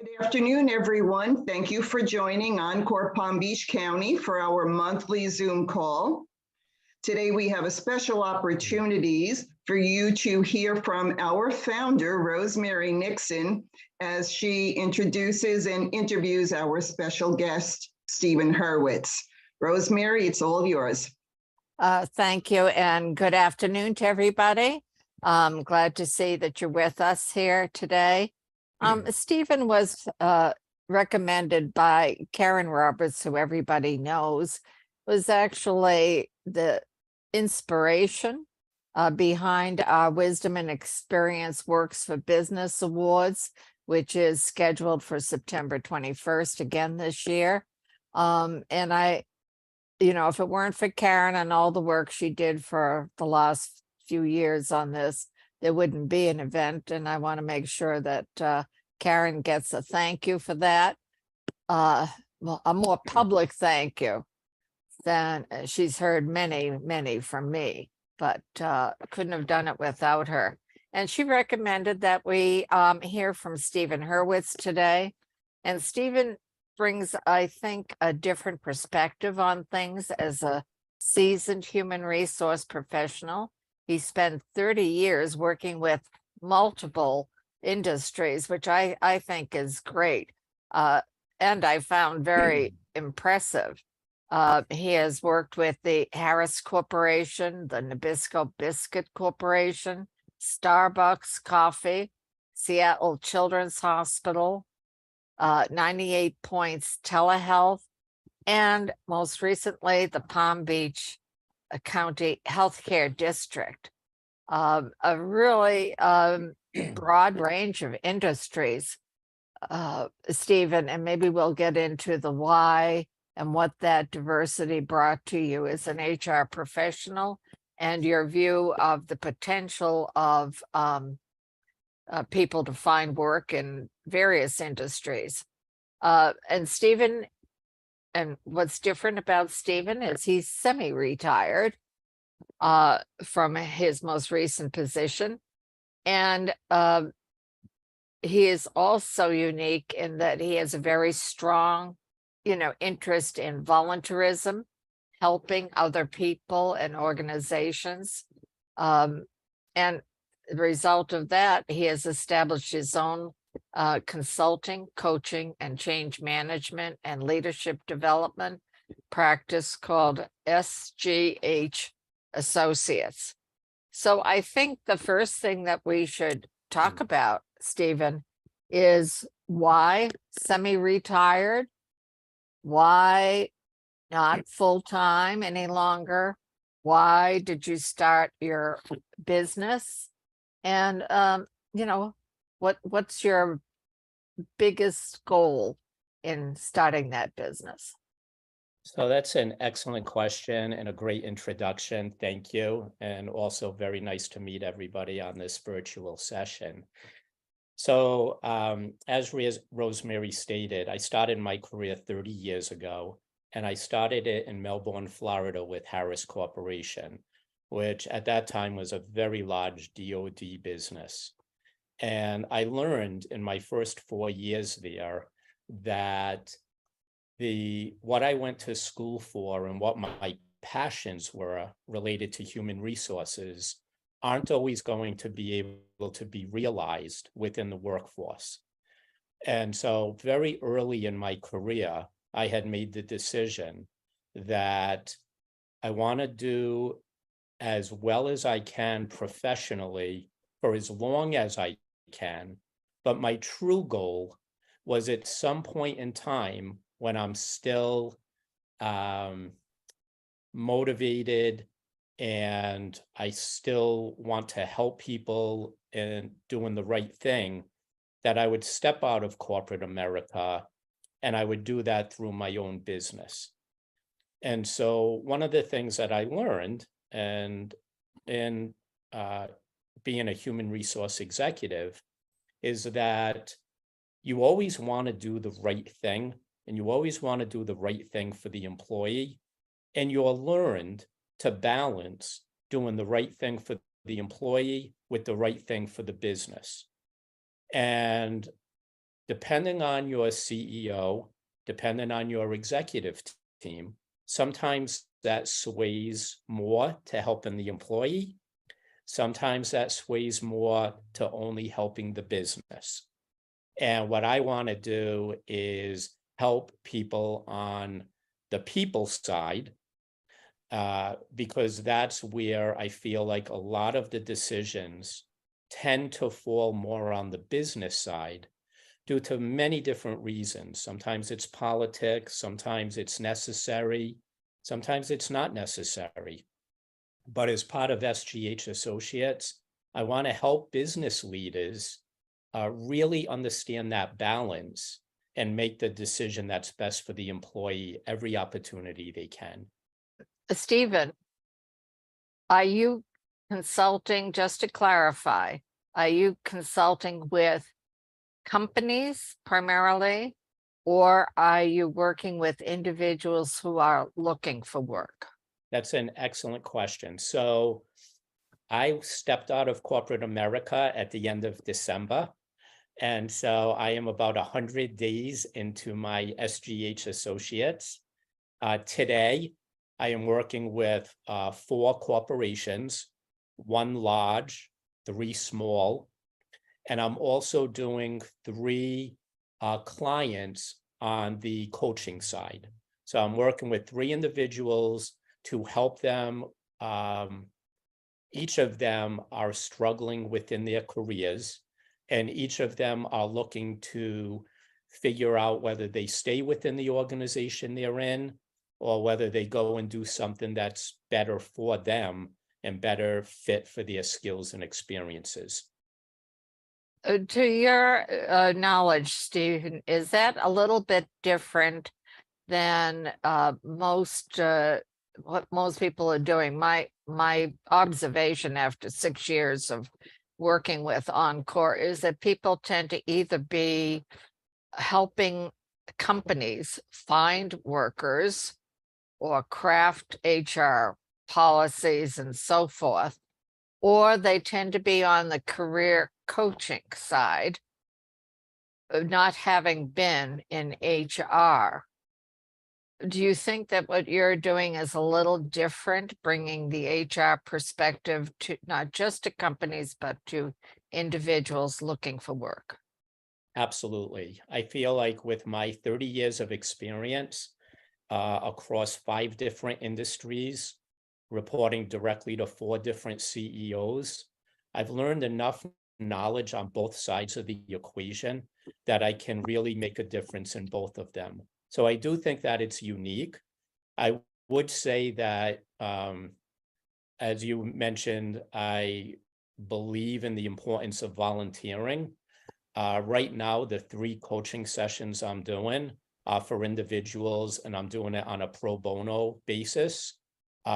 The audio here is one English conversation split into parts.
Good afternoon, everyone. Thank you for joining Encore Palm Beach County for our monthly Zoom call. Today, we have a special opportunities for you to hear from our founder, Rosemary Nixon, as she introduces and interviews our special guest, Steven Hurwitz. Rosemary, it's all yours. Thank you, and good afternoon to everybody. I'm glad to see that you're with us here today. Stephen was recommended by Karen Roberts, who everybody knows, was actually the inspiration behind our Wisdom and Experience Works for Business Awards, which is scheduled for September 21st again this year. And if it weren't for Karen and all the work she did for the last few years on this, there wouldn't be an event. And I want to make sure that Karen gets a thank you for that. Well, a more public thank you than she's heard many from me, but couldn't have done it without her. And she recommended that we hear from Steven Hurwitz today. And Steven brings, I think, a different perspective on things as a seasoned human resource professional. He spent 30 years working with multiple industries, which I think is great. And I found very impressive. He has worked with the Harris Corporation, the Nabisco Biscuit Corporation, Starbucks Coffee, Seattle Children's Hospital, 98 Points Telehealth, and most recently, the Palm Beach County Healthcare District. A really broad range of industries, Stephen, and maybe we'll get into the why and what that diversity brought to you as an HR professional and your view of the potential of people to find work in various industries. And Stephen, and what's different about Stephen is he's semi-retired from his most recent position. And he is also unique in that he has a very strong, interest in volunteerism, helping other people and organizations. And the result of that, he has established his own consulting, coaching, and change management and leadership development practice called SGH Associates. So I think the first thing that we should talk about, Stephen, is why semi-retired? Why not full-time any longer? Why did you start your business? And, what's your biggest goal in starting that business? So that's an excellent question and a great introduction. Thank you. And also very nice to meet everybody on this virtual session. So as Rosemary stated, I started my career 30 years ago, and I started it in Melbourne, Florida with Harris Corporation, which at that time was a very large DoD business. And I learned in my first 4 years there that what I went to school for and what my passions were related to human resources aren't always going to be able to be realized within the workforce. And so very early in my career, I had made the decision that I want to do as well as I can professionally for as long as I can. But my true goal was at some point in time when I'm still motivated and I still want to help people in doing the right thing, that I would step out of corporate America and I would do that through my own business. And so one of the things that I learned and in being a human resource executive is that you always want to do the right thing, and you always want to do the right thing for the employee, and you're learned to balance doing the right thing for the employee with the right thing for the business. And depending on your CEO, depending on your executive team, sometimes that sways more to helping the employee. Sometimes that sways more to only helping the business. And what I want to do is help people on the people side, because that's where I feel like a lot of the decisions tend to fall more on the business side due to many different reasons. Sometimes it's politics, sometimes it's necessary, sometimes it's not necessary. But as part of SGH Associates, I want to help business leaders really understand that balance and make the decision that's best for the employee every opportunity they can. Stephen, are you consulting, just to clarify, are you consulting with companies primarily, or are you working with individuals who are looking for work? That's an excellent question. So I stepped out of corporate America at the end of December. And so I am about 100 days into my SGH Associates. Today, I am working with 4 corporations, 1 large, 3 small, and I'm also doing 3 clients on the coaching side. So I'm working with 3 individuals to help them. Each of them are struggling within their careers, and each of them are looking to figure out whether they stay within the organization they're in or whether they go and do something that's better for them and better fit for their skills and experiences. To your knowledge, Stephen, is that a little bit different than what most people are doing? My observation after 6 years of working with Encore is that people tend to either be helping companies find workers or craft HR policies and so forth, or they tend to be on the career coaching side, not having been in HR. Do you think that what you're doing is a little different, bringing the HR perspective to not just to companies, but to individuals looking for work? Absolutely. I feel like with my 30 years of experience across 5 different industries, reporting directly to 4 different CEOs, I've learned enough knowledge on both sides of the equation that I can really make a difference in both of them. So I do think that it's unique. I would say that, as you mentioned, I believe in the importance of volunteering. Right now, the 3 coaching sessions I'm doing are for individuals, and I'm doing it on a pro bono basis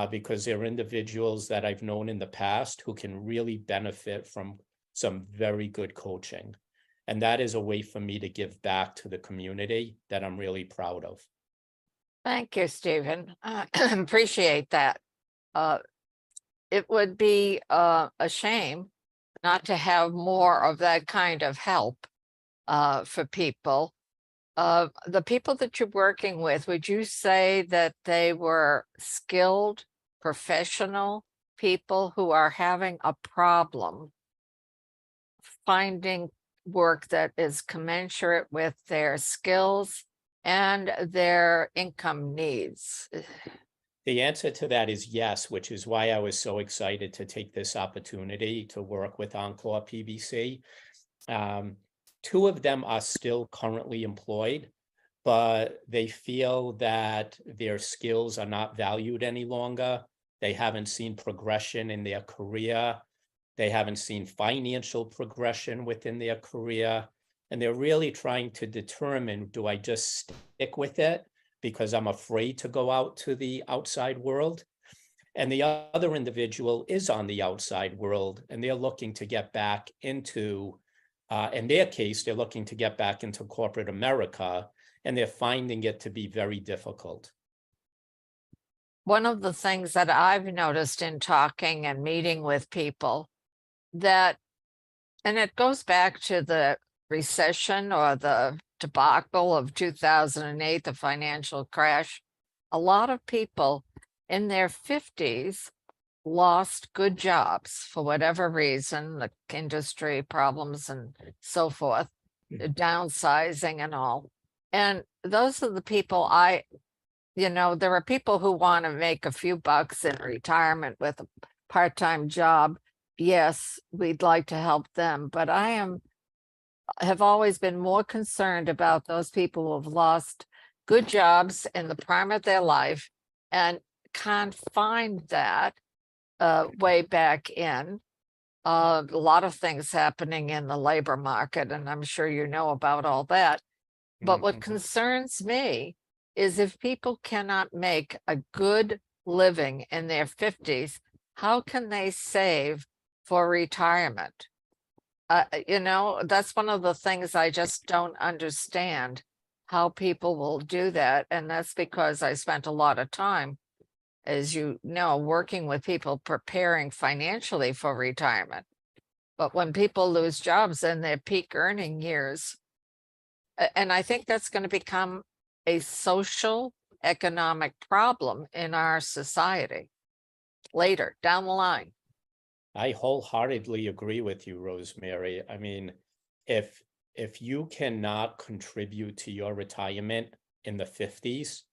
because they're individuals that I've known in the past who can really benefit from some very good coaching. And that is a way for me to give back to the community that I'm really proud of. Thank you, Stephen. Appreciate that. It would be a shame not to have more of that kind of help for people. The people that you're working with, would you say that they were skilled, professional people who are having a problem finding work that is commensurate with their skills and their income needs? The answer to that is yes, which is why I was so excited to take this opportunity to work with Encore PBC. 2 of them are still currently employed, but they feel that their skills are not valued any longer. They haven't seen progression in their career. They haven't seen financial progression within their career. And they're really trying to determine, do I just stick with it because I'm afraid to go out to the outside world? And the other individual is on the outside world, and they're looking to get back into, in their case, they're looking to get back into corporate America, and they're finding it to be very difficult. One of the things that I've noticed in talking and meeting with people that, and it goes back to the recession or the debacle of 2008, the financial crash, a lot of people in their 50s lost good jobs for whatever reason, the industry problems and so forth, the downsizing and all. And those are the people there are people who want to make a few bucks in retirement with a part-time job. Yes, we'd like to help them, but have always been more concerned about those people who have lost good jobs in the prime of their life and can't find that way back in. A lot of things happening in the labor market, and I'm sure you know about all that. But what concerns me is if people cannot make a good living in their 50s, how can they save for retirement? That's one of the things I just don't understand, how people will do that. And that's because I spent a lot of time, as you know, working with people preparing financially for retirement. But when people lose jobs in their peak earning years, and I think that's going to become a social economic problem in our society later down the line. I wholeheartedly agree with you, Rosemary. I mean, if you cannot contribute to your retirement in the 50s,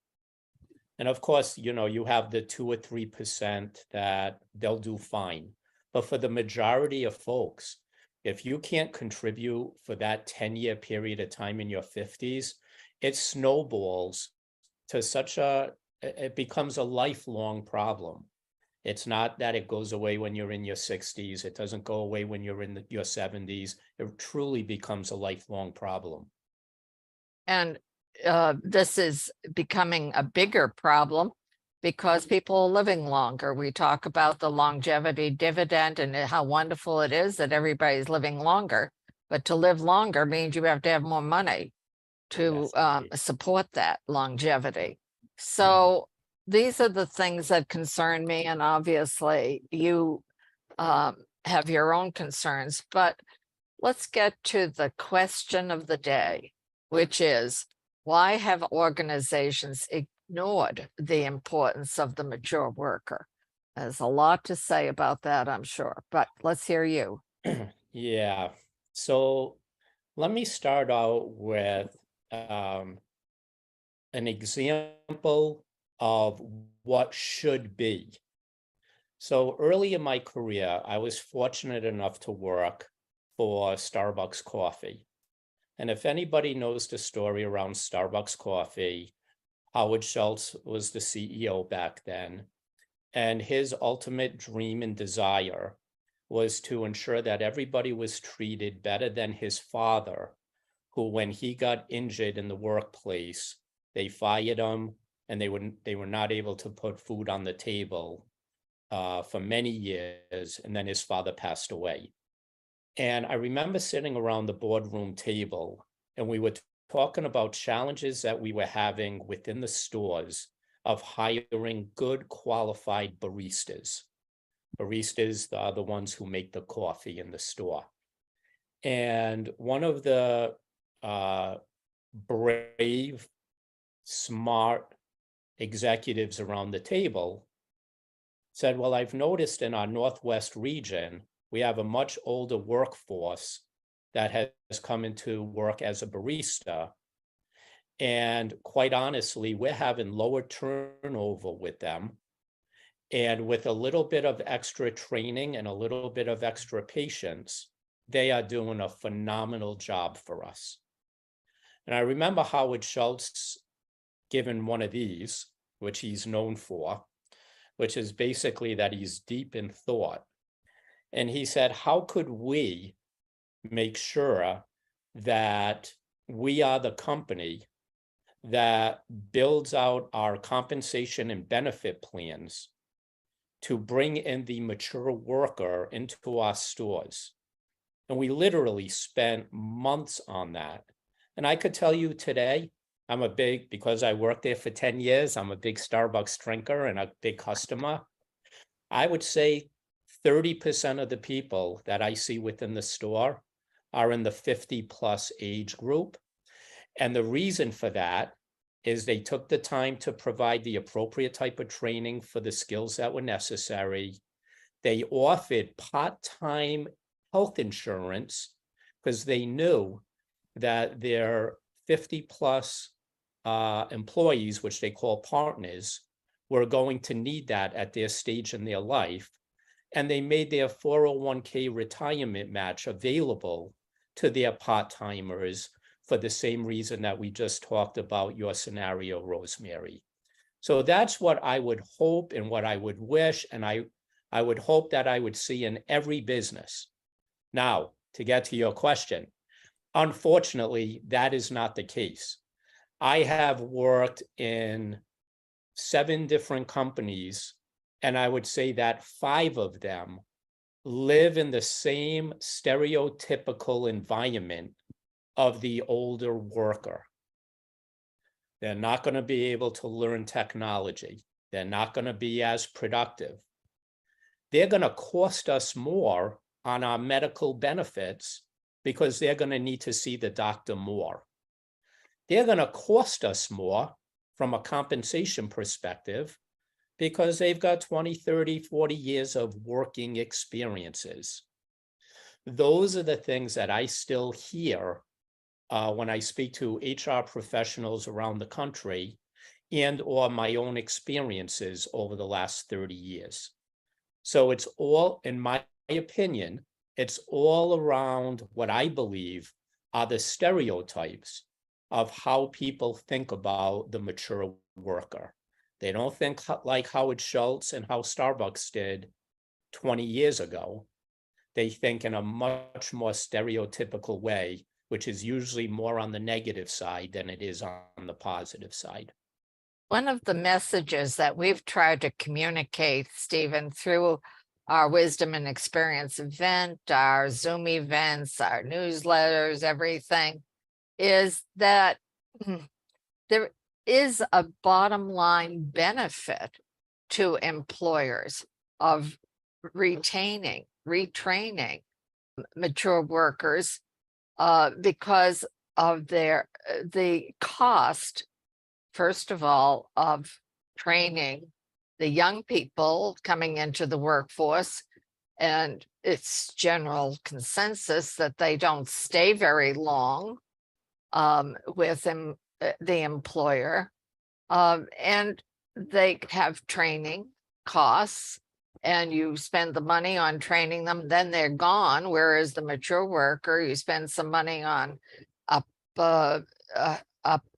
and of course, you have the 2 or 3% that they'll do fine. But for the majority of folks, if you can't contribute for that 10-year period of time in your 50s, it snowballs to it becomes a lifelong problem. It's not that it goes away when you're in your 60s. It doesn't go away when you're in your 70s. It truly becomes a lifelong problem. And this is becoming a bigger problem because people are living longer. We talk about the longevity dividend and how wonderful it is that everybody's living longer. But to live longer means you have to have more money to support that longevity. So these are the things that concern me. And obviously you have your own concerns. But let's get to the question of the day, which is, why have organizations ignored the importance of the mature worker? There's a lot to say about that, I'm sure, but let's hear you. Yeah. So let me start out with an example of what should be. So early in my career, I was fortunate enough to work for Starbucks Coffee. And if anybody knows the story around Starbucks Coffee, Howard Schultz was the CEO back then. And his ultimate dream and desire was to ensure that everybody was treated better than his father, who, when he got injured in the workplace, they fired him and they were not able to put food on the table for many years. And then his father passed away. And I remember sitting around the boardroom table and we were talking about challenges that we were having within the stores of hiring good qualified baristas. Baristas are the ones who make the coffee in the store. And one of the brave, smart executives around the table said, well, I've noticed in our Northwest region, we have a much older workforce that has come into work as a barista. And quite honestly, we're having lower turnover with them. And with a little bit of extra training and a little bit of extra patience, they are doing a phenomenal job for us. And I remember Howard Schultz given one of these, which he's known for, which is basically that he's deep in thought. And he said, how could we make sure that we are the company that builds out our compensation and benefit plans to bring in the mature worker into our stores? And we literally spent months on that. And I could tell you today, because I worked there for 10 years, I'm a big Starbucks drinker and a big customer. I would say 30% of the people that I see within the store are in the 50+ age group. And the reason for that is they took the time to provide the appropriate type of training for the skills that were necessary. They offered part-time health insurance because they knew that their 50+ employees, which they call partners, were going to need that at their stage in their life. And they made their 401k retirement match available to their part-timers for the same reason that we just talked about your scenario, Rosemary. So that's what I would hope and what I would wish, and I would hope that I would see in every business. Now, to get to your question, unfortunately, that is not the case. I have worked in 7 different companies, and I would say that 5 of them live in the same stereotypical environment of the older worker. They're not going to be able to learn technology. They're not going to be as productive. They're going to cost us more on our medical benefits because they're going to need to see the doctor more. They're going to cost us more from a compensation perspective because they've got 20, 30, 40 years of working experiences. Those are the things that I still hear when I speak to HR professionals around the country and or my own experiences over the last 30 years. So it's all, in my opinion, it's all around what I believe are the stereotypes of how people think about the mature worker. They don't think like Howard Schultz and how Starbucks did 20 years ago. They think in a much more stereotypical way, which is usually more on the negative side than it is on the positive side. One of the messages that we've tried to communicate, Stephen, through our Wisdom and Experience event, our Zoom events, our newsletters, everything, is that there is a bottom line benefit to employers of retaining, retraining mature workers because of the cost, first of all, of training the young people coming into the workforce. And it's general consensus that they don't stay very long with the employer. And they have training costs, and you spend the money on training them, then they're gone. Whereas the mature worker, you spend some money on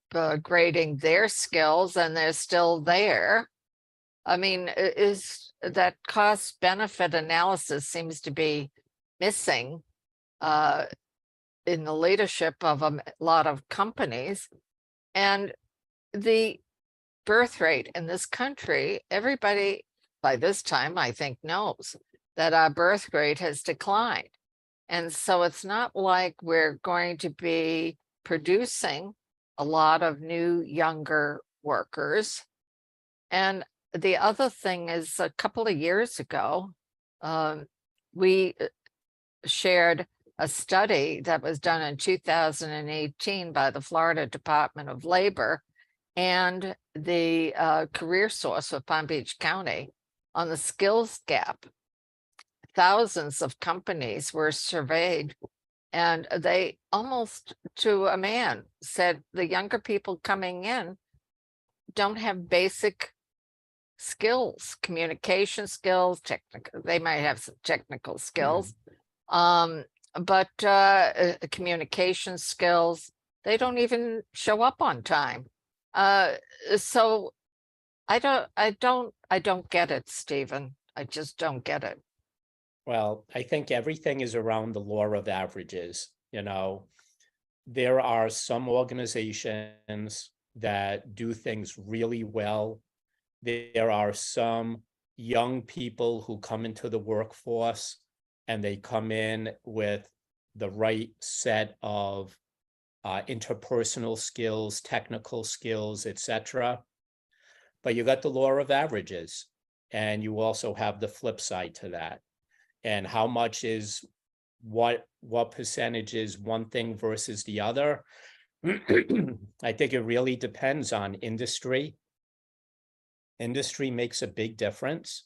upgrading their skills, and they're still there. I mean, is that cost benefit analysis seems to be missing in the leadership of a lot of companies. And the birth rate in this country, everybody by this time, I think, knows that our birth rate has declined. And so it's not like we're going to be producing a lot of new, younger workers. And the other thing is, a couple of years ago, we shared a study that was done in 2018 by the Florida Department of Labor and the Career Source of Palm Beach County on the skills gap. Thousands of companies were surveyed, and they almost to a man said the younger people coming in don't have basic skills, communication skills, technical. They might have some technical skills, but communication skills, they don't even show up on time. So I don't get it, Stephen. I just don't get it. Well, I think everything is around the law of averages. You know, there are some organizations that do things really well. There are some young people who come into the workforce and they come in with the right set of interpersonal skills, technical skills, etc. But you got the law of averages, and you also have the flip side to that. And how much is what percentage is one thing versus the other. I think it really depends on industry. Industry makes a big difference.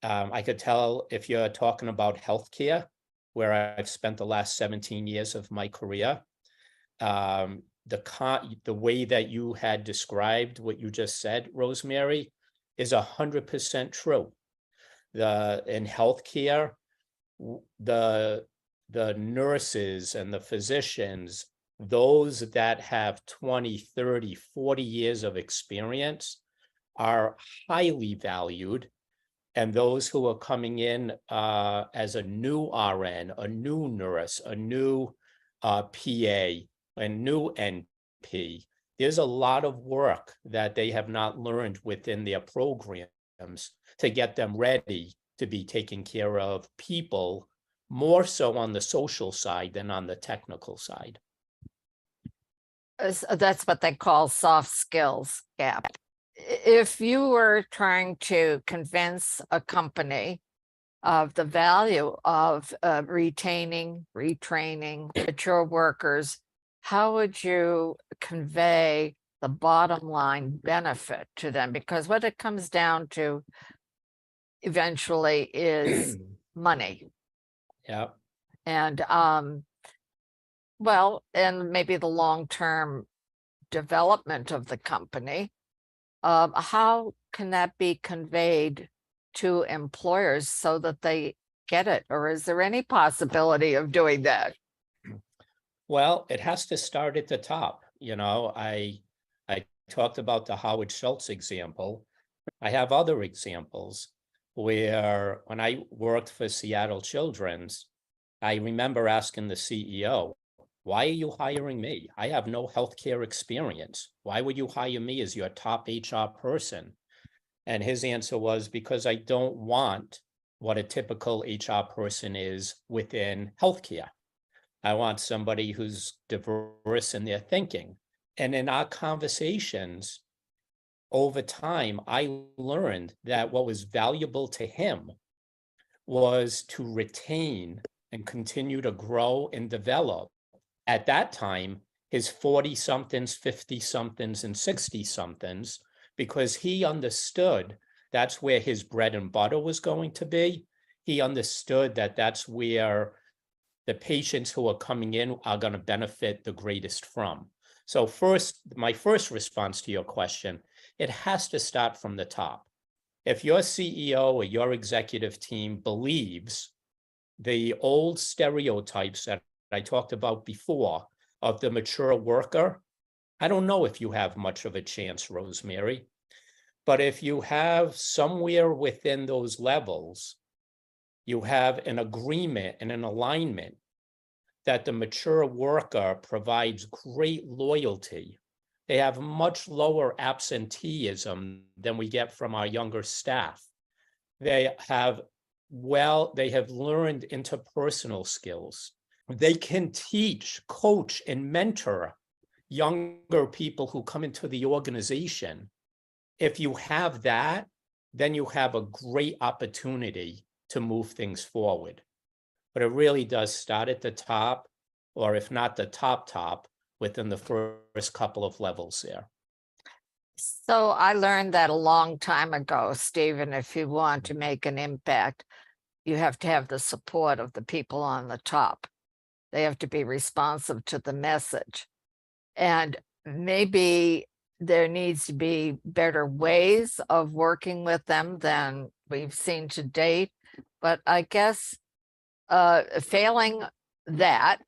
I could tell if you're talking about healthcare, where I've spent the last 17 years of my career, the way that you had described what you just said, Rosemary, is 100% true. In healthcare, the nurses and the physicians, those that have 20, 30, 40 years of experience are highly valued. And those who are coming in as a new RN, a new nurse, a new PA, a new NP, there's a lot of work that they have not learned within their programs to get them ready to be taking care of people, more so on the social side than on the technical side. That's what they call soft skills gap. If you were trying to convince a company of the value of retaining, retraining mature workers, how would you convey the bottom line benefit to them? Because what it comes down to eventually is money. Yeah. And well, and maybe the long-term development of the company. How can that be conveyed to employers so that they get it? Or is there any possibility of doing that? Well, it has to start at the top. You know, I talked about the Howard Schultz example. I have other examples where when I worked for Seattle Children's, I remember asking the CEO, why are you hiring me? I have no healthcare experience. Why would you hire me as your top HR person? And his answer was, because I don't want what a typical HR person is within healthcare. I want somebody who's diverse in their thinking. And in our conversations over time, I learned that what was valuable to him was to retain and continue to grow and develop, at that time, his 40-somethings, 50-somethings, and 60-somethings, because he understood that's where his bread and butter was going to be. He understood that that's where the patients who are coming in are going to benefit the greatest from. So first, my first response to your question, it has to start from the top. If your CEO or your executive team believes the old stereotypes that I talked about before of the mature worker, I don't know if you have much of a chance, Rosemary. But if you have somewhere within those levels, you have an agreement and an alignment that the mature worker provides great loyalty. They have much lower absenteeism than we get from our younger staff. They have learned interpersonal skills. They can teach, coach, and mentor younger people who come into the organization. If you have that, then you have a great opportunity to move things forward. But it really does start at the top, or if not the top, within the first couple of levels there. So I learned that a long time ago, Stephen, if you want to make an impact, you have to have the support of the people on the top. They have to be responsive to the message. And maybe there needs to be better ways of working with them than we've seen to date. But I guess failing that,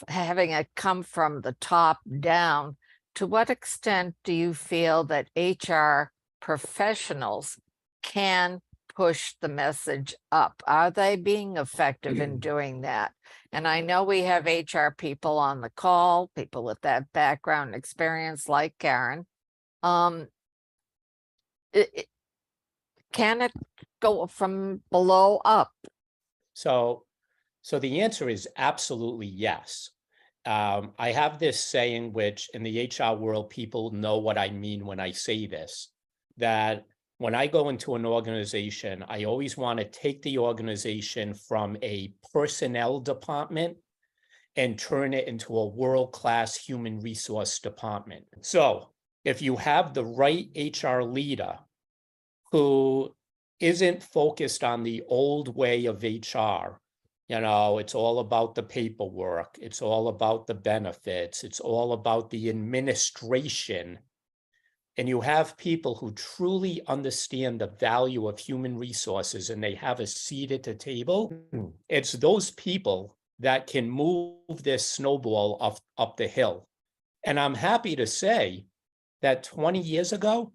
having it come from the top down, to what extent do you feel that HR professionals can push the message up? Are they being effective in doing that? And I know we have HR people on the call, people with that background experience like Karen. Can it go from below up? So the answer is absolutely yes. I have this saying, which in the HR world, people know what I mean when I say this, that when I go into an organization, I always want to take the organization from a personnel department and turn it into a world-class human resource department. So if you have the right HR leader who isn't focused on the old way of HR, it's all about the paperwork, it's all about the benefits, it's all about the administration, and you have people who truly understand the value of human resources and they have a seat at the table, it's those people that can move this snowball up the hill. And I'm happy to say that 20 years ago,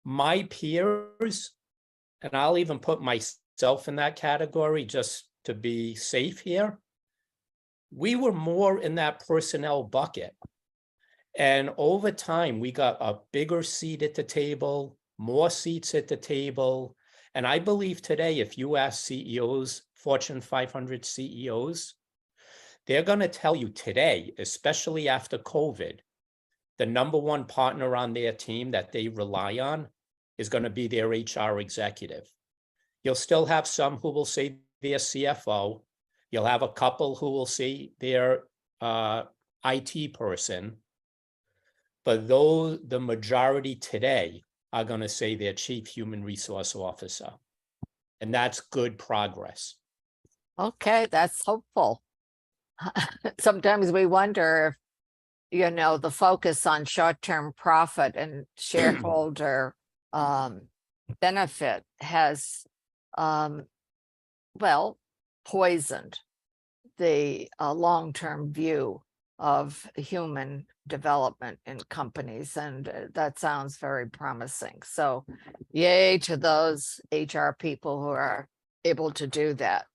my peers, and I'll even put myself in that category just to be safe here, we were more in that personnel bucket. And over time, we got a bigger seat at the table, more seats at the table. And I believe today, if you ask CEOs, Fortune 500 CEOs, they're going to tell you today, especially after COVID, the number one partner on their team that they rely on is going to be their HR executive. You'll still have some who will say their CFO. You'll have a couple who will say their IT person. But the majority today are going to say their chief human resource officer. And that's good progress. Okay, that's hopeful. Sometimes we wonder if, the focus on short-term profit and shareholder benefit has, poisoned the long-term view of human development in companies. And that sounds very promising. So yay to those HR people who are able to do that.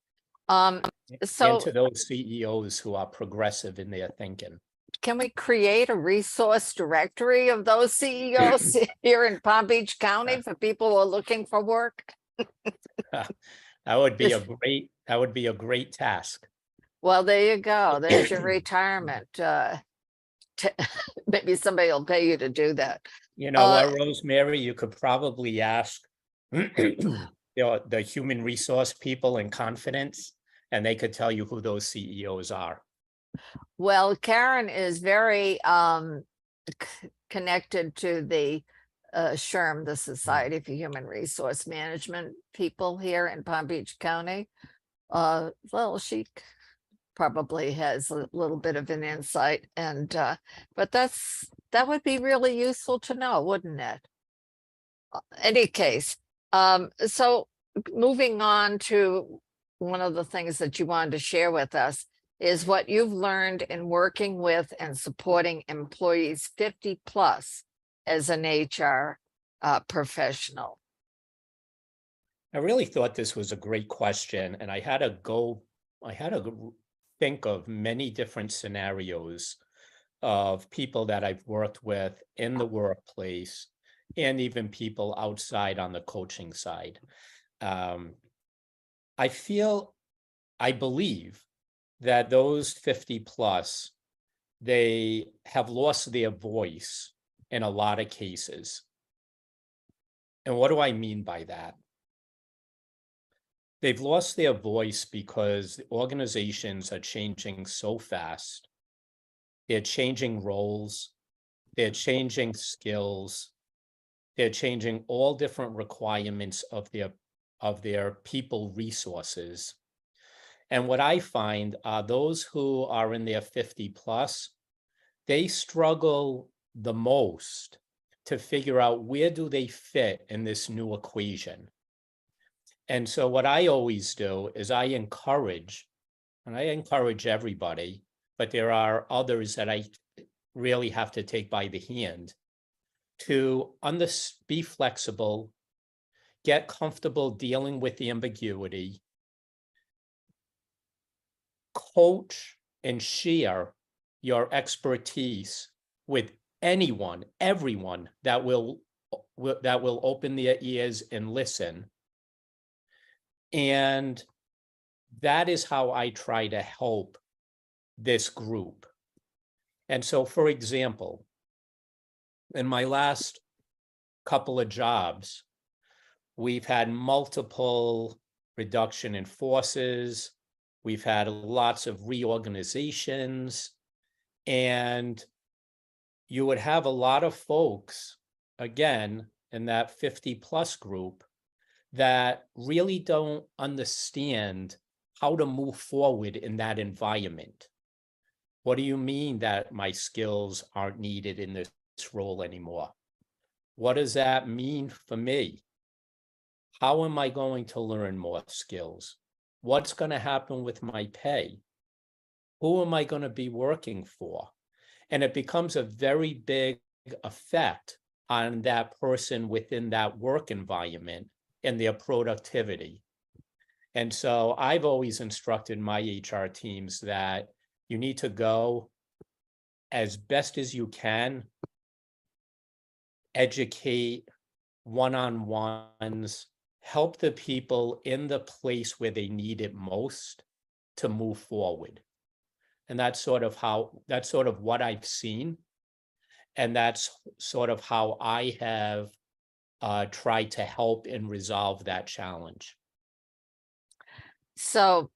And So to those CEOs who are progressive in their thinking. can we create a resource directory of those CEOs here in Palm Beach County for people who are looking for work? That would be a great task. Well, there you go. There's your retirement. Maybe somebody will pay you to do that. You know what, Rosemary, you could probably ask the human resource people in confidence, and they could tell you who those CEOs are. Well, Karen is very connected to the SHRM, the Society for Human Resource Management people here in Palm Beach County. Well, she probably has a little bit of an insight, and but that would be really useful to know, wouldn't it? Any case, so moving on to one of the things that you wanted to share with us is what you've learned in working with and supporting employees 50 plus as an HR professional. I really thought this was a great question, and I had to think of many different scenarios of people that I've worked with in the workplace and even people outside on the coaching side. I believe that those 50 plus, they have lost their voice in a lot of cases. And what do I mean by that? They've lost their voice because organizations are changing so fast. They're changing roles, they're changing skills, they're changing all different requirements of their people resources. And what I find are those who are in their 50 plus, they struggle the most to figure out where do they fit in this new equation. And so what I always do is I encourage everybody, but there are others that I really have to take by the hand to be flexible, get comfortable dealing with the ambiguity, coach and share your expertise with everyone that will open their ears and listen. And that is how I try to help this group. And so, for example, in my last couple of jobs, we've had multiple reduction in forces. We've had lots of reorganizations, and you would have a lot of folks, again, in that 50 plus group that really don't understand how to move forward in that environment. What do you mean that my skills aren't needed in this role anymore? What does that mean for me? How am I going to learn more skills? What's going to happen with my pay? Who am I going to be working for? And it becomes a very big effect on that person within that work environment and their productivity. And so I've always instructed my HR teams that you need to go as best as you can, educate one-on-ones, help the people in the place where they need it most to move forward. And that's sort of what I've seen. And that's sort of how I have tried to help and resolve that challenge. So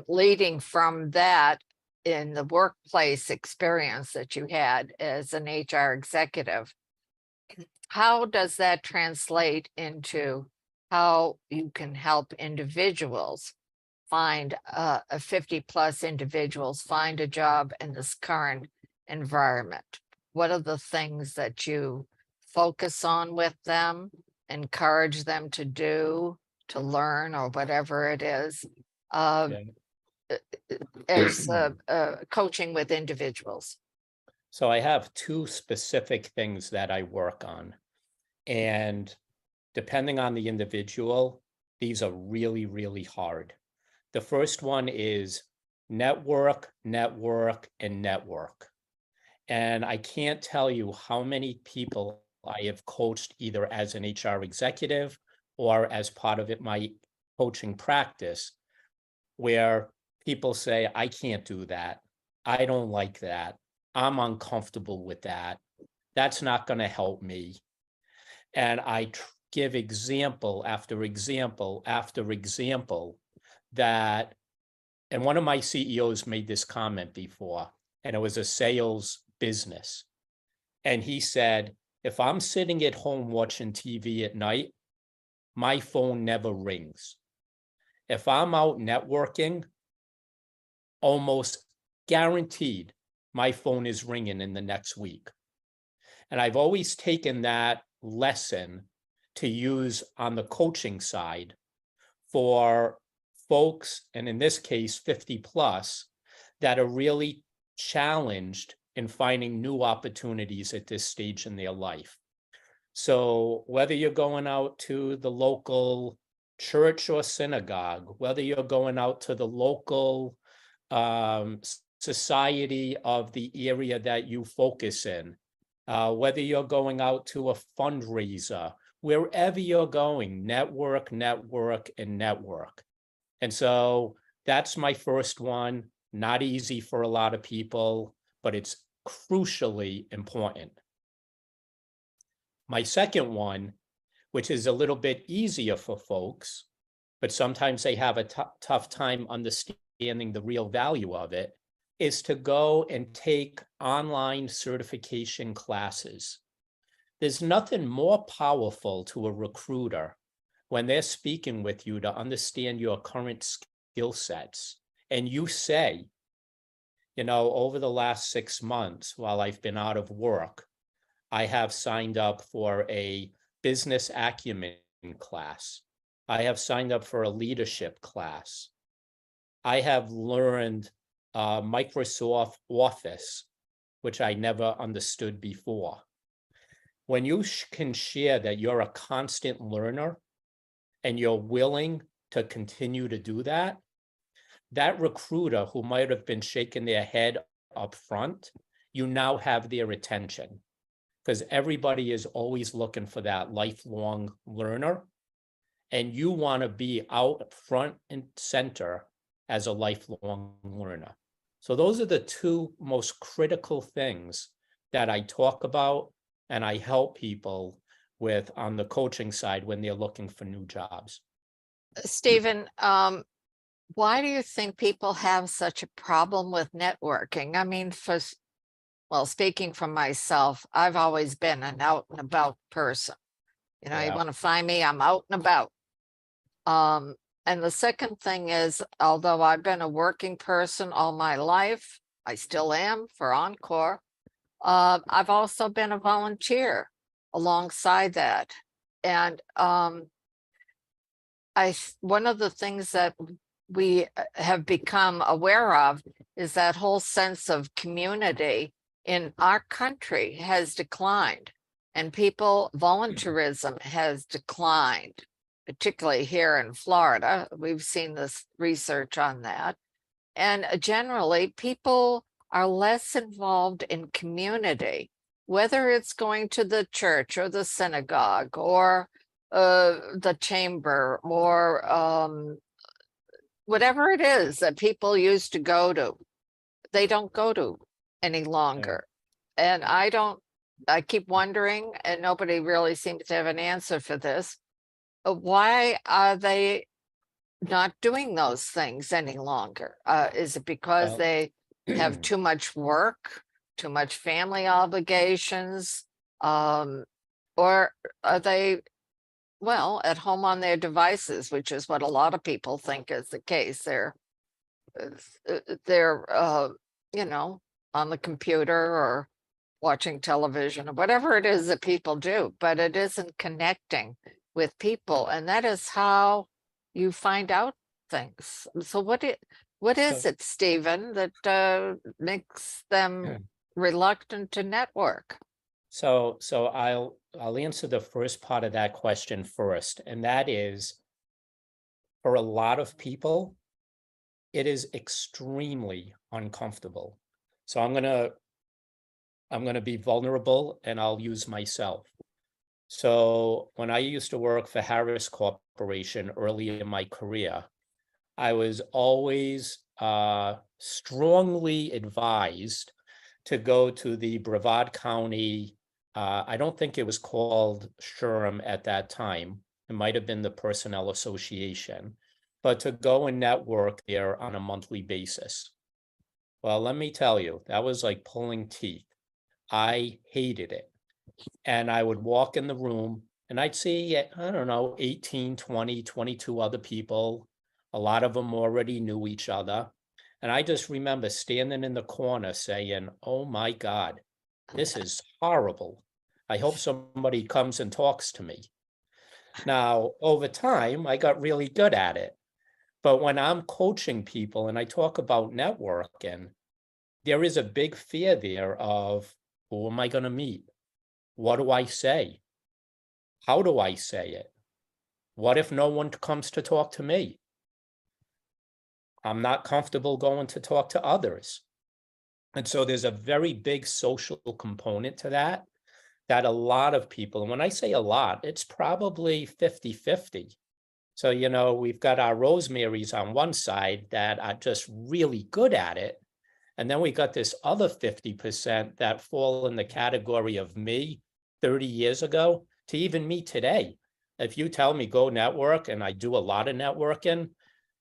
leading from that, in the workplace experience that you had as an HR executive, how does that translate into how you can help individuals find 50 plus individuals find a job in this current environment? What are the things that you focus on with them, encourage them to do, to learn, or whatever it is, as coaching with individuals? So I have two specific things that I work on. And depending on the individual, these are really, really hard. The first one is network, network, and network. And I can't tell you how many people I have coached either as an HR executive or as part of my coaching practice, where people say, I can't do that. I don't like that. I'm uncomfortable with that. That's not going to help me. And I give example after example after example that, and one of my CEOs made this comment before, and it was a sales business. And he said, if I'm sitting at home watching TV at night, my phone never rings. If I'm out networking, almost guaranteed my phone is ringing in the next week. And I've always taken that lesson to use on the coaching side for folks, and in this case, 50 plus, that are really challenged in finding new opportunities at this stage in their life. So whether you're going out to the local church or synagogue, whether you're going out to the local society of the area that you focus in, whether you're going out to a fundraiser, wherever you're going, network, network, and network. And so that's my first one. Not easy for a lot of people, but it's crucially important. My second one, which is a little bit easier for folks, but sometimes they have a tough time understanding the real value of it, is to go and take online certification classes. There's nothing more powerful to a recruiter when they're speaking with you to understand your current skill sets. And you say, you know, over the last 6 months, while I've been out of work, I have signed up for a business acumen class. I have signed up for a leadership class. I have learned Microsoft Office, which I never understood before. When you can share that you're a constant learner and you're willing to continue to do that, that recruiter who might have been shaking their head up front, you now have their attention, because everybody is always looking for that lifelong learner, and you want to be out front and center as a lifelong learner. So those are the two most critical things that I talk about and I help people with on the coaching side when they're looking for new jobs. Stephen, why do you think people have such a problem with networking? I mean, well, speaking for myself, I've always been an out and about person. You Yeah. want to find me, I'm out and about. And the second thing is, although I've been a working person all my life, I still am for Encore. I've also been a volunteer alongside that. And one of the things that we have become aware of is that whole sense of community in our country has declined, and volunteerism has declined, particularly here in Florida. We've seen this research on that. And generally, people are less involved in community, whether it's going to the church or the synagogue or the chamber or whatever it is that people used to go to. They don't go to any longer. And I keep wondering, and nobody really seems to have an answer for this. Why are they not doing those things any longer? Is it because Well, they have too much work, too much family obligations, or are they, well, at home on their devices, which is what a lot of people think is the case? They're on the computer or watching television or whatever it is that people do, but it isn't connecting with people, and that is how you find out things. So what is it, Stephen, that makes them reluctant to network? So I'll answer the first part of that question first, and that is, for a lot of people, it is extremely uncomfortable. So I'm gonna be vulnerable, and I'll use myself. So when I used to work for Harris Corporation early in my career, I was always strongly advised to go to the Brevard County, I don't think it was called SHRM at that time. It might have been the Personnel Association, but to go and network there on a monthly basis. Well, let me tell you, that was like pulling teeth. I hated it. And I would walk in the room and I'd see, I don't know, 18, 20, 22 other people. A lot of them already knew each other. And I just remember standing in the corner saying, oh my God, this is horrible. I hope somebody comes and talks to me. Now, over time, I got really good at it. But when I'm coaching people and I talk about networking, there is a big fear there of, who am I going to meet? What do I say? How do I say it? What if no one comes to talk to me? I'm not comfortable going to talk to others. And so there's a very big social component to that a lot of people, and when I say a lot, it's probably 50-50. So, we've got our Rosemarys on one side that are just really good at it. And then we got this other 50% that fall in the category of me 30 years ago to even me today. If you tell me go network, and I do a lot of networking,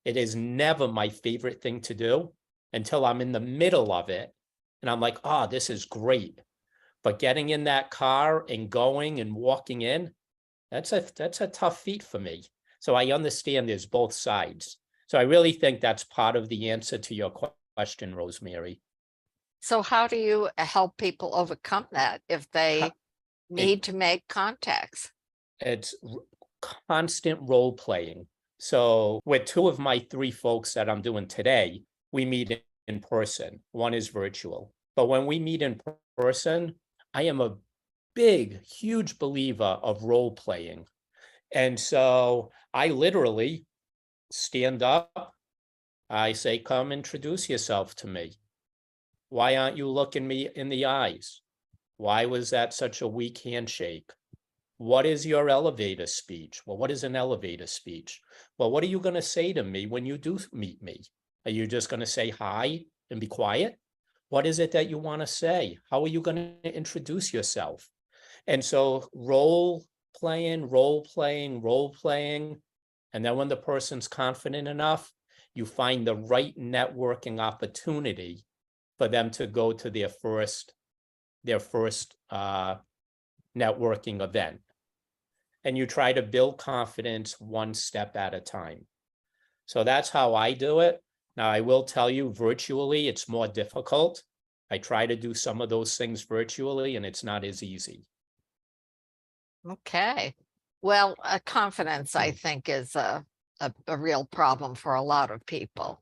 it is never my favorite thing to do until I'm in the middle of it. And I'm like, oh, this is great. But getting in that car and going and walking in, that's a tough feat for me. So I understand there's both sides. So I really think that's part of the answer to your question, Rosemary. So how do you help people overcome that if they need to make contacts? It's constant role playing. So with two of my three folks that I'm doing today, we meet in person. One is virtual. But when we meet in person, I am a big, huge believer of role playing. And so I literally stand up. I say, come introduce yourself to me. Why aren't you looking me in the eyes? Why was that such a weak handshake? What is your elevator speech? Well, what is an elevator speech? Well, what are you going to say to me when you do meet me? Are you just going to say hi and be quiet? What is it that you want to say? How are you going to introduce yourself? And so role role playing. And then when the person's confident enough, you find the right networking opportunity for them to go to their first networking event. And you try to build confidence one step at a time. So that's how I do it. Now, I will tell you, virtually, it's more difficult. I try to do some of those things virtually, and it's not as easy. Okay. Well, confidence, I think, is a real problem for a lot of people.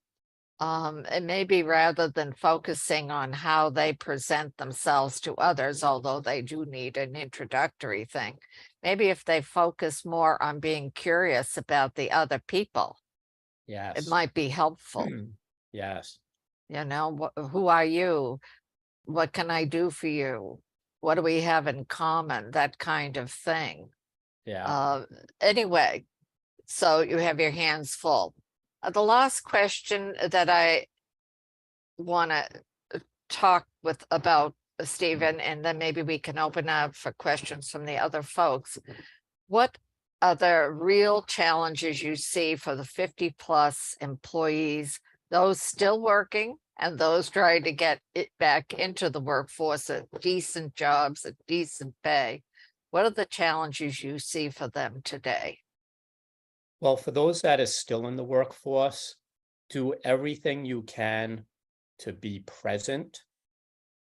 And maybe rather than focusing on how they present themselves to others, although they do need an introductory thing, maybe if they focus more on being curious about the other people, it Yes. might be helpful. Yes. You know, who are you? What can I do for you? What do we have in common? That kind of thing. Yeah. Anyway, so you have your hands full. The last question that I want to talk about Steven, and then maybe we can open up for questions from the other folks. What are the real challenges you see for the 50+ employees, those still working and those trying to get it back into the workforce at decent jobs, at decent pay? What are the challenges you see for them today? Well, for those that are still in the workforce, do everything you can to be present,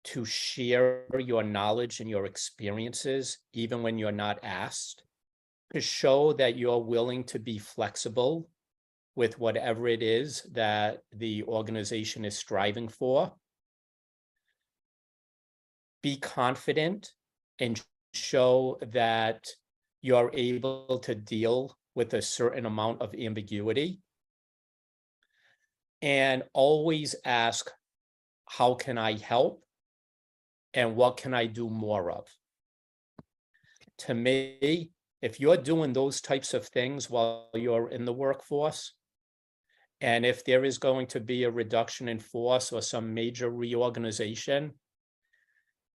to share your knowledge and your experiences, even when you're not asked, to show that you're willing to be flexible with whatever it is that the organization is striving for. Be confident and show that you're able to deal with a certain amount of ambiguity. And always ask, how can I help? And what can I do more of? To me, if you're doing those types of things while you're in the workforce, and if there is going to be a reduction in force or some major reorganization,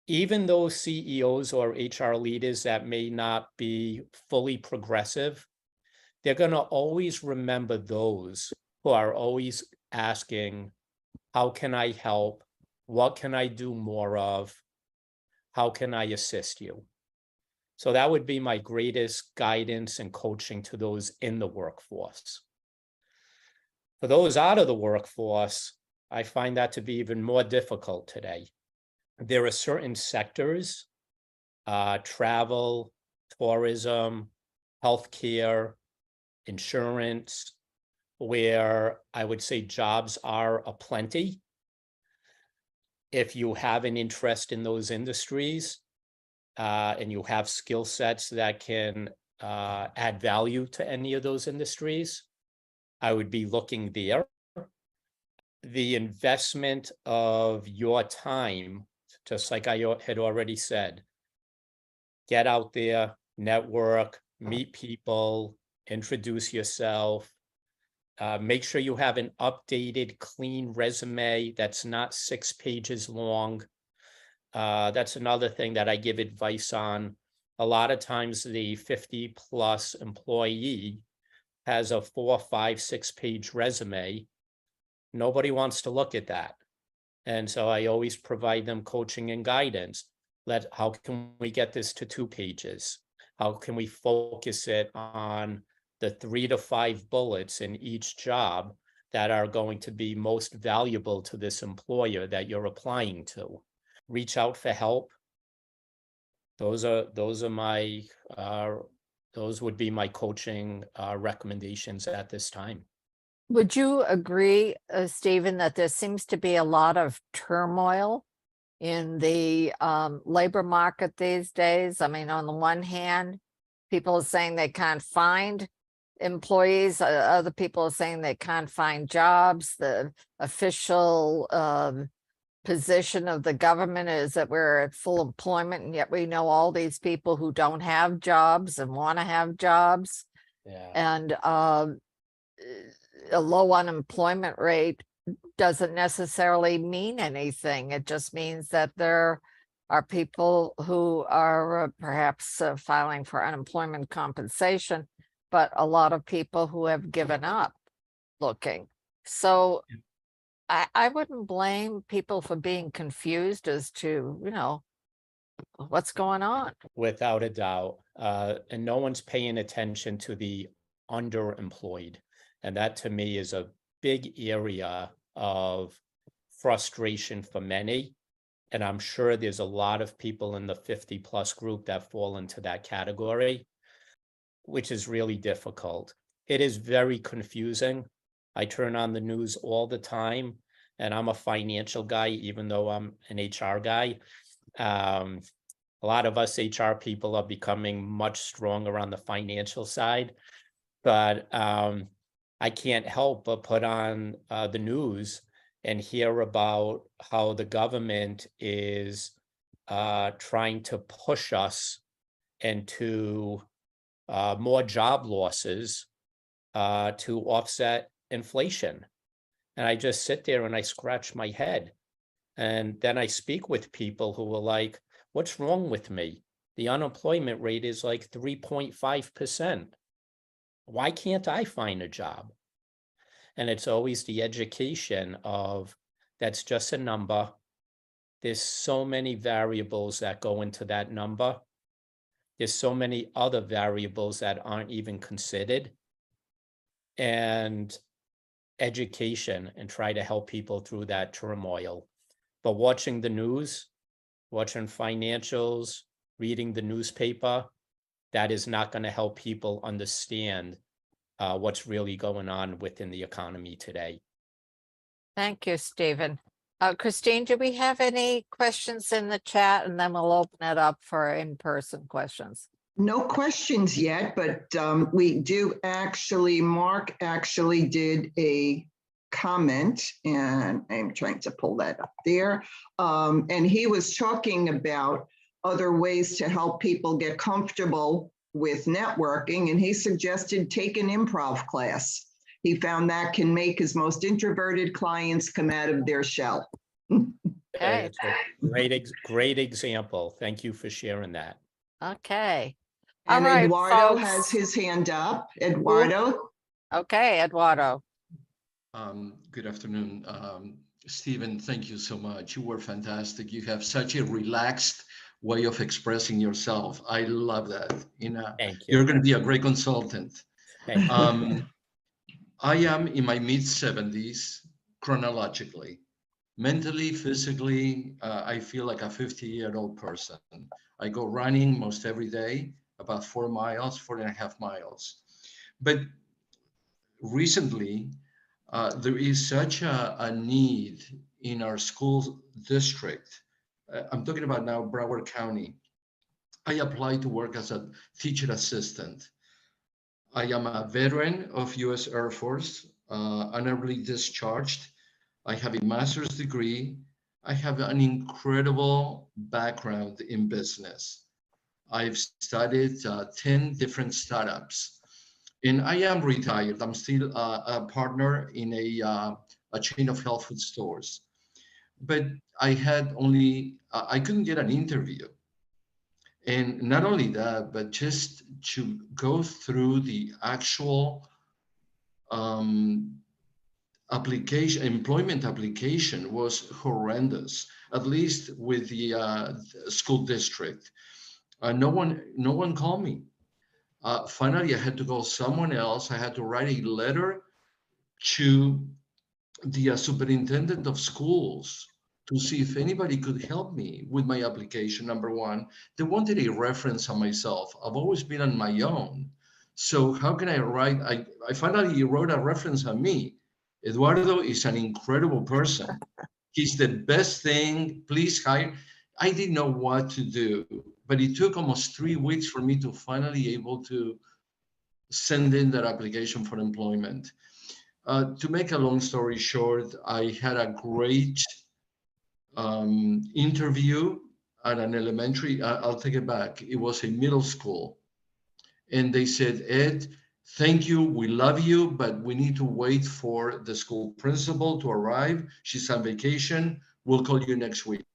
even those CEOs or HR leaders that may not be fully progressive, they're going to always remember those who are always asking, how can I help? What can I do more of? How can I assist you? So that would be my greatest guidance and coaching to those in the workforce. For those out of the workforce, I find that to be even more difficult today. There are certain sectors, travel, tourism, healthcare, insurance, where I would say jobs are aplenty. If you have an interest in those industries and you have skill sets that can add value to any of those industries, I would be looking there. The investment of your time, just like I had already said, get out there, network, meet people, introduce yourself, make sure you have an updated, clean resume that's not 6 pages long. That's another thing that I give advice on. A lot of times the 50+ employee has a 4, 5, 6 page resume. Nobody wants to look at that. And so I always provide them coaching and guidance. How can we get this to 2 pages? How can we focus it on the 3 to 5 bullets in each job that are going to be most valuable to this employer that you're applying to? Reach out for help. Those would be my coaching recommendations at this time. Would you agree, Stephen, that there seems to be a lot of turmoil in the labor market these days? I mean, on the one hand, people are saying they can't find employees. Other people are saying they can't find jobs. The official position of the government is that we're at full employment, and yet we know all these people who don't have jobs and want to have jobs. Yeah. And a low unemployment rate doesn't necessarily mean anything. It just means that there are people who are perhaps filing for unemployment compensation, but a lot of people who have given up looking. So I wouldn't blame people for being confused as to, what's going on. Without a doubt. And no one's paying attention to the underemployed. And that to me is a big area of frustration for many. And I'm sure there's a lot of people in the 50 plus group that fall into that category, which is really difficult. It is very confusing. I turn on the news all the time, and I'm a financial guy, even though I'm an HR guy. A lot of us HR people are becoming much stronger on the financial side, but I can't help but put on the news and hear about how the government is trying to push us into more job losses to offset inflation. And I just sit there and I scratch my head. And then I speak with people who are like, what's wrong with me? The unemployment rate is like 3.5%. Why can't I find a job? And it's always the education of that's just a number. There's so many variables that go into that number. There's so many other variables that aren't even considered. And education, and try to help people through that turmoil. But watching the news, watching financials, reading the newspaper, that is not going to help people understand what's really going on within the economy today. Thank you, Stephen. Christine, do we have any questions in the chat? And then we'll open it up for in-person questions. No questions yet, but we do actually, Mark actually did a comment, and I'm trying to pull that up there. And he was talking about other ways to help people get comfortable with networking, and he suggested take an improv class. He found that can make his most introverted clients come out of their shell. Okay. It's a great example. Thank you for sharing that. Okay. And All right, Eduardo folks. has his hand up. Eduardo. Okay, Eduardo. Good afternoon. Stephen, thank you so much. You were fantastic. You have such a relaxed way of expressing yourself. I love that. Thank you. You're going to be a great consultant. Thank you. I am in my mid-70s chronologically. Mentally, physically, I feel like a 50-year-old person. I go running most every day, about 4 miles, 4.5 miles. But recently, there is such a need in our school district. I'm talking about now Broward County. I applied to work as a teacher assistant. I am a veteran of U.S. Air Force, honorably discharged. I have a master's degree. I have an incredible background in business. I've studied 10 different startups. And I am retired. I'm still a partner in a chain of health food stores. But I had only, I couldn't get an interview. And not only that, but just to go through the actual employment application was horrendous, at least with the school district. No one called me. Finally, I had to call someone else. I had to write a letter to the superintendent of schools to see if anybody could help me with my application, number one. They wanted a reference on myself. I've always been on my own. So how can I write? I finally wrote a reference on me. Eduardo is an incredible person. He's the best thing. Please hire. I didn't know what to do, but it took almost 3 weeks for me to finally able to send in that application for employment. To make a long story short, I had a great interview at an elementary. I'll take it back. It was a middle school. And they said, Ed, thank you. We love you, but we need to wait for the school principal to arrive. She's on vacation. We'll call you next week.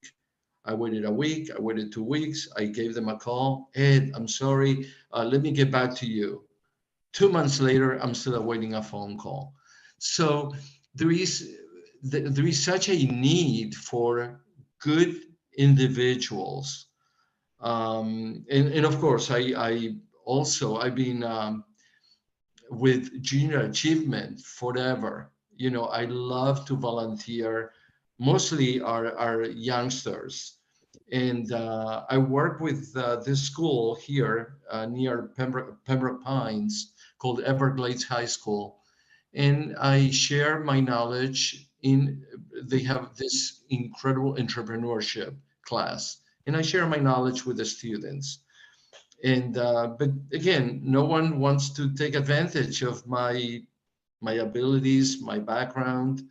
I waited a week, I waited 2 weeks, I gave them a call. Ed, I'm sorry, let me get back to you. 2 months later, I'm still awaiting a phone call. So there is such a need for good individuals. And of course, I've been with junior achievement forever. I love to volunteer, mostly our youngsters. And I work with this school here near Pembroke Pines called Everglades High School. And I share my knowledge they have this incredible entrepreneurship class. And I share my knowledge with the students. And but again, no one wants to take advantage of my abilities, my background,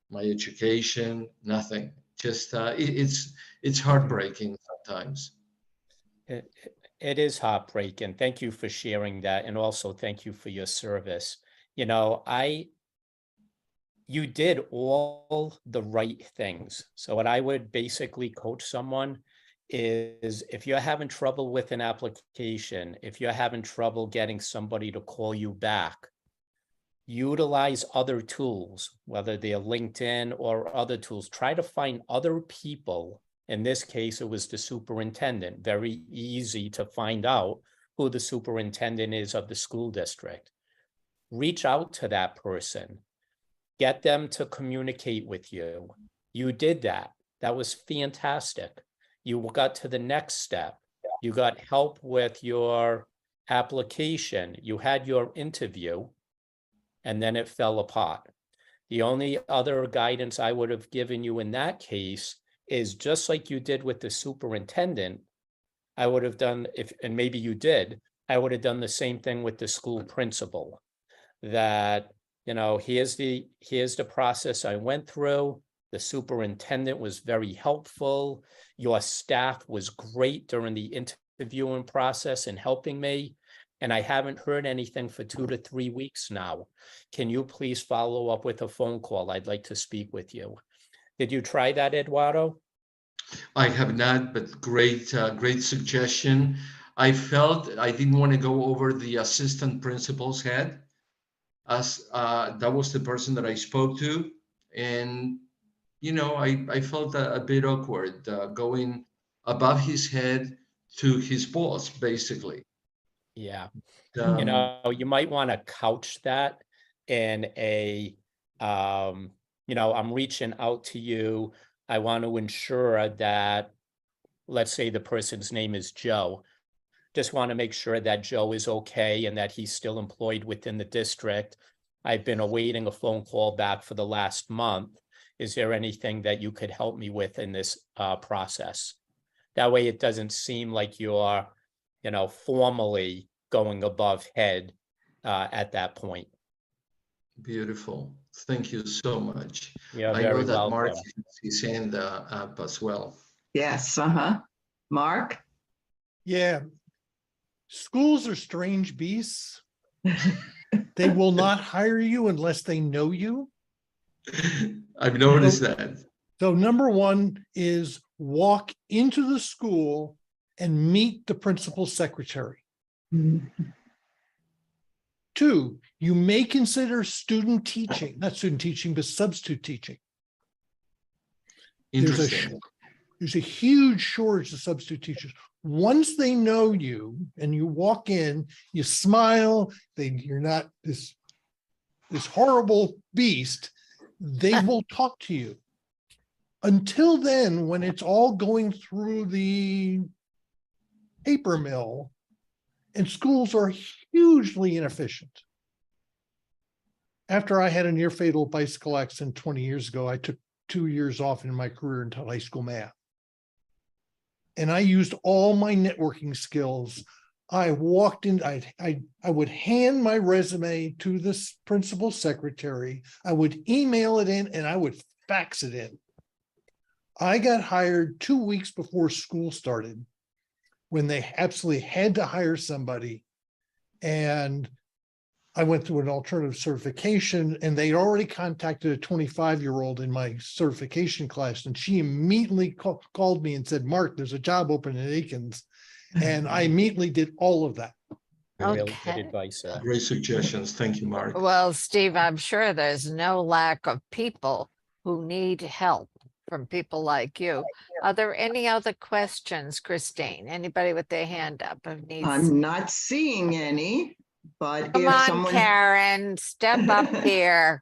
my education, nothing. Just it's heartbreaking sometimes. It, it is heartbreaking. Thank you for sharing that. And also thank you for your service. You did all the right things. So what I would basically coach someone is, if you're having trouble with an application, if you're having trouble getting somebody to call you back, utilize other tools, whether they're LinkedIn or other tools. Try to find other people. In this case, it was the superintendent. Very easy to find out who the superintendent is of the school district. Reach out to that person. Get them to communicate with you. You did that. That was fantastic. You got to the next step. You got help with your application. You had your interview, and then it fell apart. The only other guidance I would have given you in that case is, just like you did with the superintendent, I would have done, and maybe you did, I would have done the same thing with the school principal. That, here's the process I went through. The superintendent was very helpful. Your staff was great during the interviewing process and helping me. And I haven't heard anything for 2 to 3 weeks now. Can you please follow up with a phone call? I'd like to speak with you. Did you try that, Eduardo? I have not, but great suggestion. I felt I didn't want to go over the assistant principal's head, as that was the person that I spoke to. And, I felt a bit awkward going above his head to his boss, basically. Yeah. Um, You might want to couch that in I'm reaching out to you. I want to ensure that, let's say the person's name is Joe. Just want to make sure that Joe is okay and that he's still employed within the district. I've been awaiting a phone call back for the last month. Is there anything that you could help me with in this process? That way it doesn't seem like you're, formally going above head at that point. Beautiful. Thank you so much. You're I know very that Mark welcome. is hand up as well. Yes, Mark? Yeah. Schools are strange beasts. They will not hire you unless they know you. I've noticed that. So number one is walk into the school and meet the principal secretary. Mm-hmm. 2, you may consider student teaching, not student teaching, but substitute teaching. Interesting. There's a huge shortage of substitute teachers. Once they know you and you walk in, you smile, you're not this horrible beast, they will talk to you. Until then, when it's all going through the paper mill, and schools are hugely inefficient. After I had a near fatal bicycle accident 20 years ago, I took 2 years off in my career until high school math. And I used all my networking skills. I walked in, I would hand my resume to this principal secretary. I would email it in and I would fax it in. I got hired 2 weeks before school started, when they absolutely had to hire somebody. And I went through an alternative certification, and they already contacted a 25-year-old in my certification class, and she immediately called me and said, Mark, there's a job open in Aikens. And I immediately did all of that. Really good Okay. advice there. Great suggestions. Thank you, Mark. Well, Steve, I'm sure there's no lack of people who need help from people like you. Are there any other questions, Christine? Anybody with their hand up who needs? I'm not seeing any, but Come if on, someone. Karen, step up here.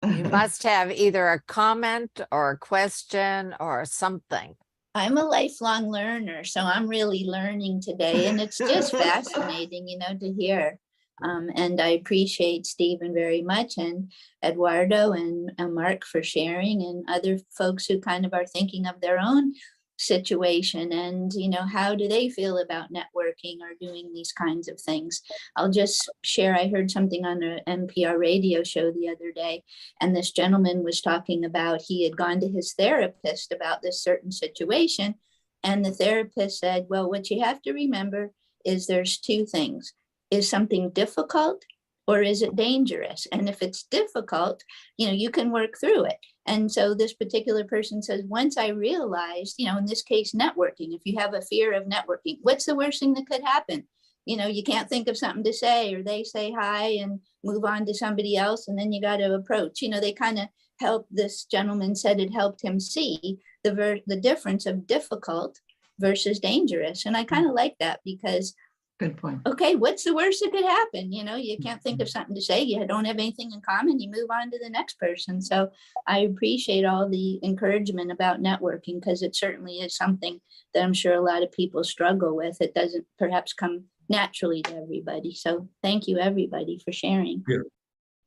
You must have either a comment or a question or something. I'm a lifelong learner, so I'm really learning today, and it's just fascinating, to hear. And I appreciate Stephen very much, and Eduardo and Mark for sharing, and other folks who kind of are thinking of their own situation and, how do they feel about networking or doing these kinds of things. I'll just share, I heard something on an NPR radio show the other day, and this gentleman was talking about he had gone to his therapist about this certain situation, and the therapist said, well, what you have to remember is there's two things. Is something difficult or is it dangerous? And if it's difficult, you can work through it. And so this particular person says, once I realized, in this case, networking, if you have a fear of networking, what's the worst thing that could happen? You can't think of something to say, or they say hi and move on to somebody else, and then you got to approach. They kind of helped, this gentleman said it helped him see the difference of difficult versus dangerous. And I kind of like that, because Good point. okay, what's the worst that could happen? You can't think of something to say. You don't have anything in common. You move on to the next person. So I appreciate all the encouragement about networking, because it certainly is something that I'm sure a lot of people struggle with. It doesn't perhaps come naturally to everybody. So thank you, everybody, for sharing.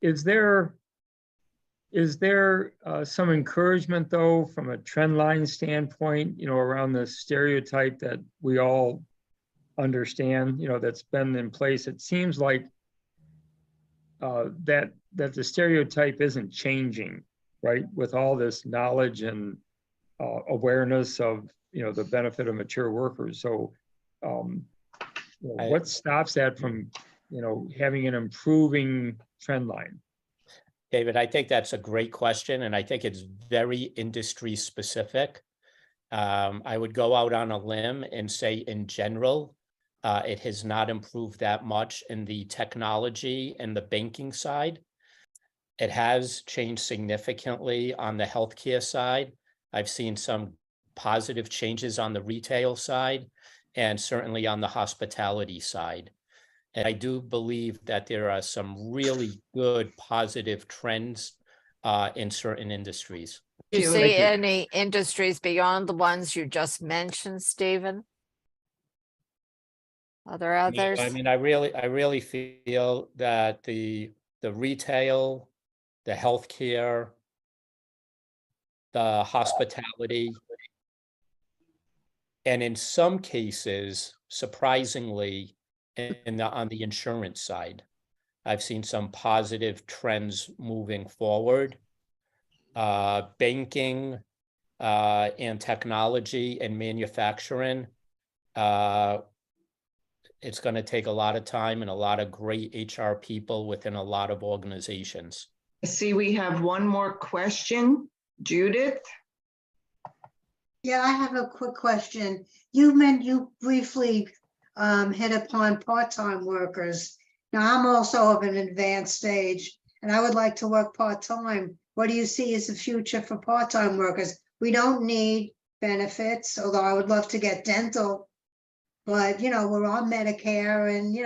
Is there some encouragement, though, from a trend line standpoint, around the stereotype that we all understand, that's been in place? It seems like that the stereotype isn't changing, right? With all this knowledge and awareness of, the benefit of mature workers. So what stops that from, having an improving trend line? David, I think that's a great question, and I think it's very industry specific. I would go out on a limb and say, in general, it has not improved that much in the technology and the banking side. It has changed significantly on the healthcare side. I've seen some positive changes on the retail side, and certainly on the hospitality side. And I do believe that there are some really good positive trends in certain industries. Do you see any industries beyond the ones you just mentioned, Stephen? Are there others? I mean, I really feel that the retail, the healthcare, the hospitality, and in some cases, surprisingly, on the insurance side, I've seen some positive trends moving forward. Banking and technology and manufacturing, it's going to take a lot of time and a lot of great HR people within a lot of organizations. I see we have one more question. Judith? Yeah, I have a quick question. You briefly hit upon part-time workers. Now, I'm also of an advanced stage, and I would like to work part-time. What do you see as the future for part-time workers? We don't need benefits, although I would love to get dental. But, we're on Medicare, and,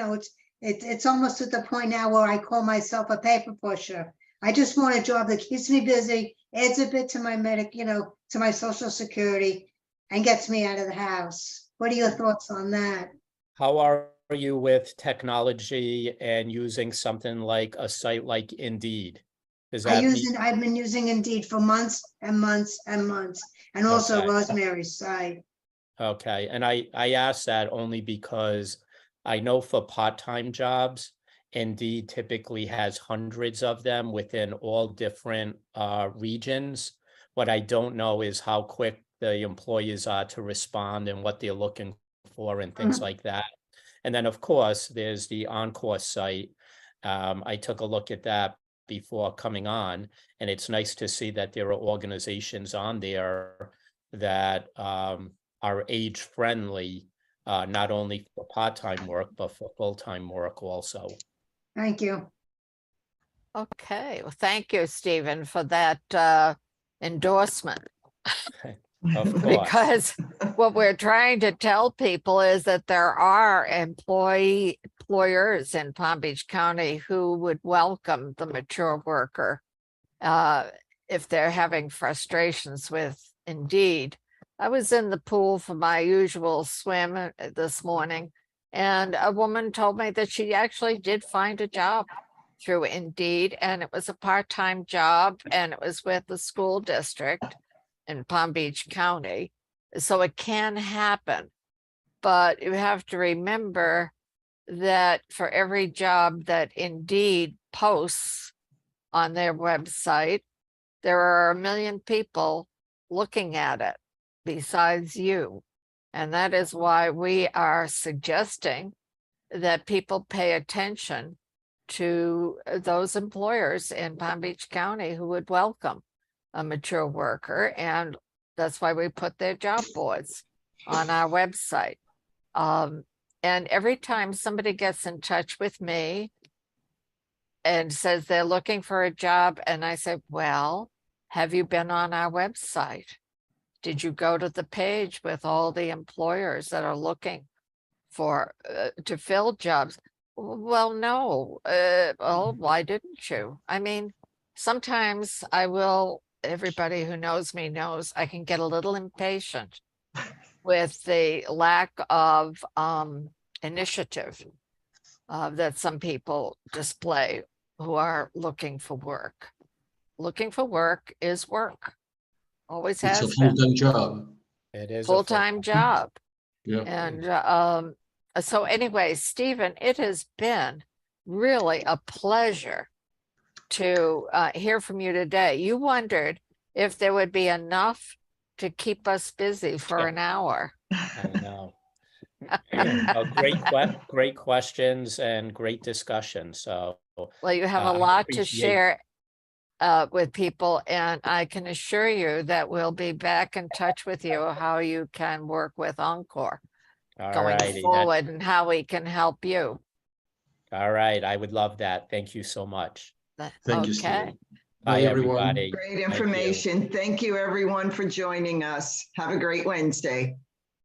it's almost at the point now where I call myself a paper pusher. I just want a job that keeps me busy, adds a bit to my to my Social Security, and gets me out of the house. What are your thoughts on that? How are you with technology and using something like a site like Indeed? I've been using Indeed for months and months and months, and also Okay. Rosemary's site. Okay, and I ask that only because I know for part-time jobs, Indeed typically has hundreds of them within all different regions. What I don't know is how quick the employees are to respond and what they're looking for and things like that. And then, of course, there's the Encore site I took a look at that before coming on, and it's nice to see that there are organizations on there that are age friendly, not only for part-time work, but for full-time work also. Thank you. Okay, well, thank you, Stephen, for that endorsement. Of course. Because what we're trying to tell people is that there are employers in Palm Beach County who would welcome the mature worker if they're having frustrations with Indeed. I was in the pool for my usual swim this morning, and a woman told me that she actually did find a job through Indeed, and it was a part-time job, and it was with the school district in Palm Beach County. So it can happen, but you have to remember that for every job that Indeed posts on their website, there are 1 million people looking at it besides you. And that is why we are suggesting that people pay attention to those employers in Palm Beach County who would welcome a mature worker, and that's why we put their job boards on our website. And every time somebody gets in touch with me and says they're looking for a job, and I say, well, have you been on our website? Did you go to the page with all the employers that are looking for to fill jobs? Well, no. Oh, why didn't you? I mean, sometimes I will. Everybody who knows me knows I can get a little impatient with the lack of initiative that some people display who are looking for work. Looking for work is work. Always It's a has been. full-time job. It is a Full-time job. Yeah. And so anyway, Stephen, it has been really a pleasure to hear from you today. You wondered if there would be enough to keep us busy for an hour. I know. Great questions and great discussion. So Well, you have a I lot to appreciate- share with people, and I can assure you that we'll be back in touch with you how you can work with Encore going Alrighty, forward and how we can help you. all right, I would love that. Thank you so much. Thank you, Okay. Steven. Bye, everyone. everybody. Great Thank you. information. Thank you, everyone, for joining us. Have a great Wednesday.